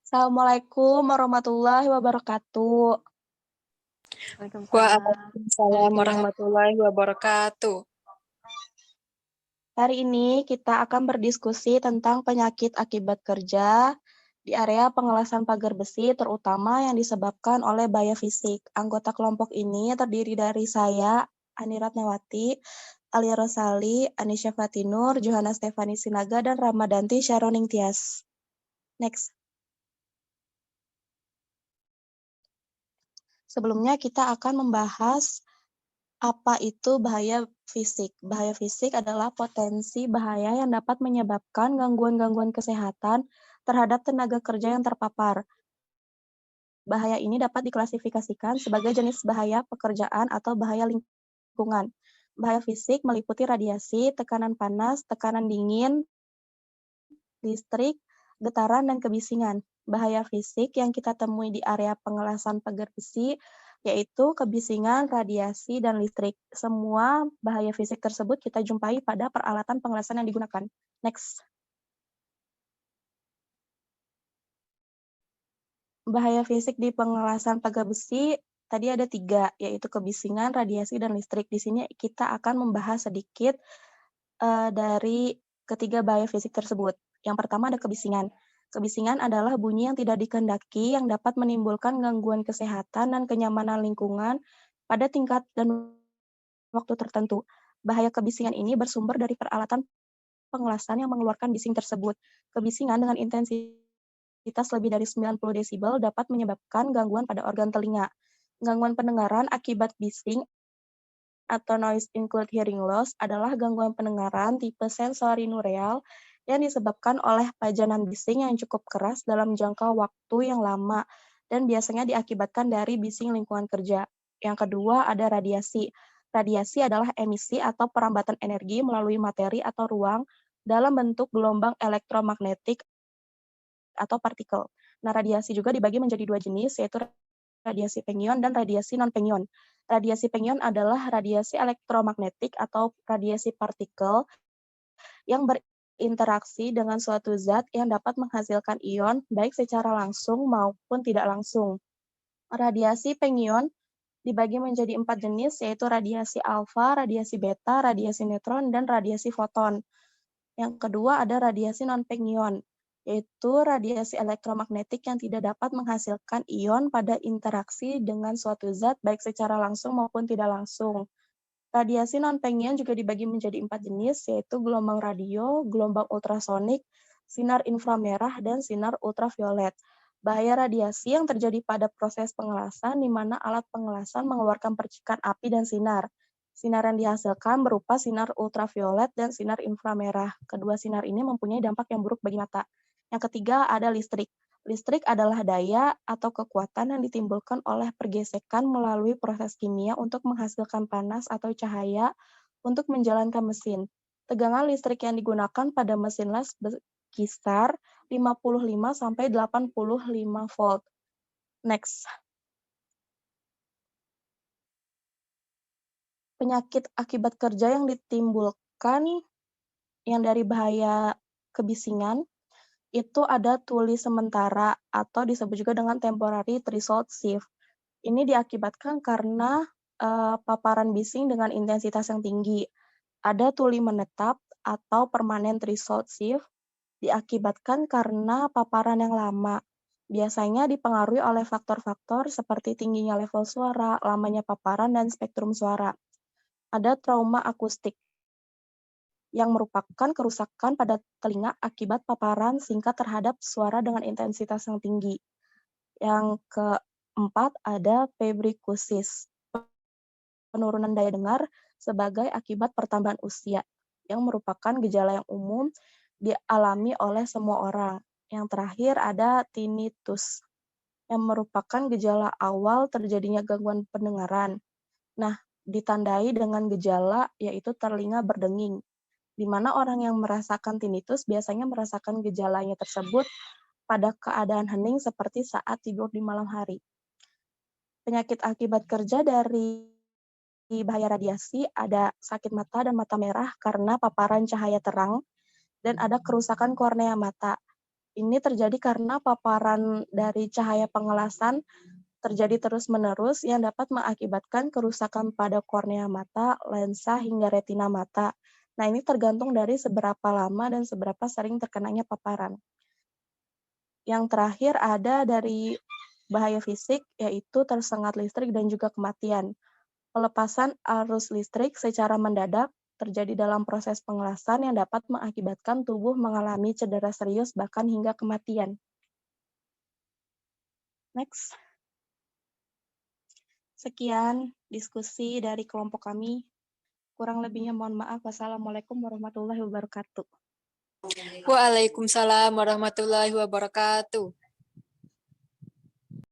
Assalamualaikum warahmatullahi wabarakatuh. Waalaikumsalam. Waalaikumsalam warahmatullahi wabarakatuh. Hari ini kita akan berdiskusi tentang penyakit akibat kerja di area pengelasan pagar besi, terutama yang disebabkan oleh bahaya fisik. Anggota kelompok ini terdiri dari saya, Ani Ratnawati, Alia Rosali, Anisya Fatinur, Johanna Stefani Sinaga, dan Ramadanti Syaroning Tias. Next. Sebelumnya kita akan membahas apa itu bahaya fisik. Bahaya fisik adalah potensi bahaya yang dapat menyebabkan gangguan-gangguan kesehatan terhadap tenaga kerja yang terpapar. Bahaya ini dapat diklasifikasikan sebagai jenis bahaya pekerjaan atau bahaya lingkungan. Bahaya fisik meliputi radiasi, tekanan panas, tekanan dingin, listrik, getaran, dan kebisingan. Bahaya fisik yang kita temui di area pengelasan pagar besi yaitu kebisingan, radiasi, dan listrik. Semua bahaya fisik tersebut kita jumpai pada peralatan pengelasan yang digunakan. Next. Bahaya fisik di pengelasan pagar besi tadi ada 3, yaitu kebisingan, radiasi, dan listrik. Di sini kita akan membahas sedikit dari ketiga bahaya fisik tersebut. Yang pertama ada kebisingan. Kebisingan adalah bunyi yang tidak dikehendaki yang dapat menimbulkan gangguan kesehatan dan kenyamanan lingkungan pada tingkat dan waktu tertentu. Bahaya kebisingan ini bersumber dari peralatan pengelasan yang mengeluarkan bising tersebut. Kebisingan dengan intensitas lebih dari 90 desibel dapat menyebabkan gangguan pada organ telinga. Gangguan pendengaran akibat bising atau noise include hearing loss adalah gangguan pendengaran tipe sensorinureal yang disebabkan oleh pajanan bising yang cukup keras dalam jangka waktu yang lama dan biasanya diakibatkan dari bising lingkungan kerja. Yang kedua ada radiasi. Radiasi adalah emisi atau perambatan energi melalui materi atau ruang dalam bentuk gelombang elektromagnetik atau partikel. Nah, radiasi juga dibagi menjadi 2 jenis, yaitu radiasi pengion dan radiasi non-pengion. Radiasi pengion adalah radiasi elektromagnetik atau radiasi partikel yang berinteraksi dengan suatu zat yang dapat menghasilkan ion baik secara langsung maupun tidak langsung. Radiasi pengion dibagi menjadi 4 jenis, yaitu radiasi alfa, radiasi beta, radiasi neutron, dan radiasi foton. Yang kedua ada radiasi non-pengion, yaitu radiasi elektromagnetik yang tidak dapat menghasilkan ion pada interaksi dengan suatu zat baik secara langsung maupun tidak langsung. Radiasi non-pengion juga dibagi menjadi 4 jenis, yaitu gelombang radio, gelombang ultrasonik, sinar inframerah, dan sinar ultraviolet. Bahaya radiasi yang terjadi pada proses pengelasan, di mana alat pengelasan mengeluarkan percikan api dan sinar. Sinar yang dihasilkan berupa sinar ultraviolet dan sinar inframerah. Kedua sinar ini mempunyai dampak yang buruk bagi mata. Yang ketiga ada listrik. Listrik adalah daya atau kekuatan yang ditimbulkan oleh pergesekan melalui proses kimia untuk menghasilkan panas atau cahaya untuk menjalankan mesin. Tegangan listrik yang digunakan pada mesin las berkisar 55 sampai 85 volt. Next. Penyakit akibat kerja yang ditimbulkan yang dari bahaya kebisingan itu ada tuli sementara atau disebut juga dengan temporary threshold shift. Ini diakibatkan karena paparan bising dengan intensitas yang tinggi. Ada tuli menetap atau permanent threshold shift diakibatkan karena paparan yang lama. Biasanya dipengaruhi oleh faktor-faktor seperti tingginya level suara, lamanya paparan, dan spektrum suara. Ada trauma akustik yang merupakan kerusakan pada telinga akibat paparan singkat terhadap suara dengan intensitas yang tinggi. Yang keempat ada febrikusis, penurunan daya dengar sebagai akibat pertambahan usia, yang merupakan gejala yang umum dialami oleh semua orang. Yang terakhir ada tinnitus, yang merupakan gejala awal terjadinya gangguan pendengaran. Nah, ditandai dengan gejala yaitu telinga berdenging, di mana orang yang merasakan tinnitus biasanya merasakan gejalanya tersebut pada keadaan hening seperti saat tidur di malam hari. Penyakit akibat kerja dari bahaya radiasi ada sakit mata dan mata merah karena paparan cahaya terang, dan ada kerusakan kornea mata. Ini terjadi karena paparan dari cahaya pengelasan terjadi terus-menerus yang dapat mengakibatkan kerusakan pada kornea mata, lensa, hingga retina mata. Nah, ini tergantung dari seberapa lama dan seberapa sering terkenanya paparan. Yang terakhir ada dari bahaya fisik, yaitu tersengat listrik dan juga kematian. Pelepasan arus listrik secara mendadak terjadi dalam proses pengelasan yang dapat mengakibatkan tubuh mengalami cedera serius bahkan hingga kematian. Next. Sekian diskusi dari kelompok kami. Kurang lebihnya mohon maaf. Wassalamualaikum warahmatullahi wabarakatuh. Waalaikumsalam warahmatullahi wabarakatuh.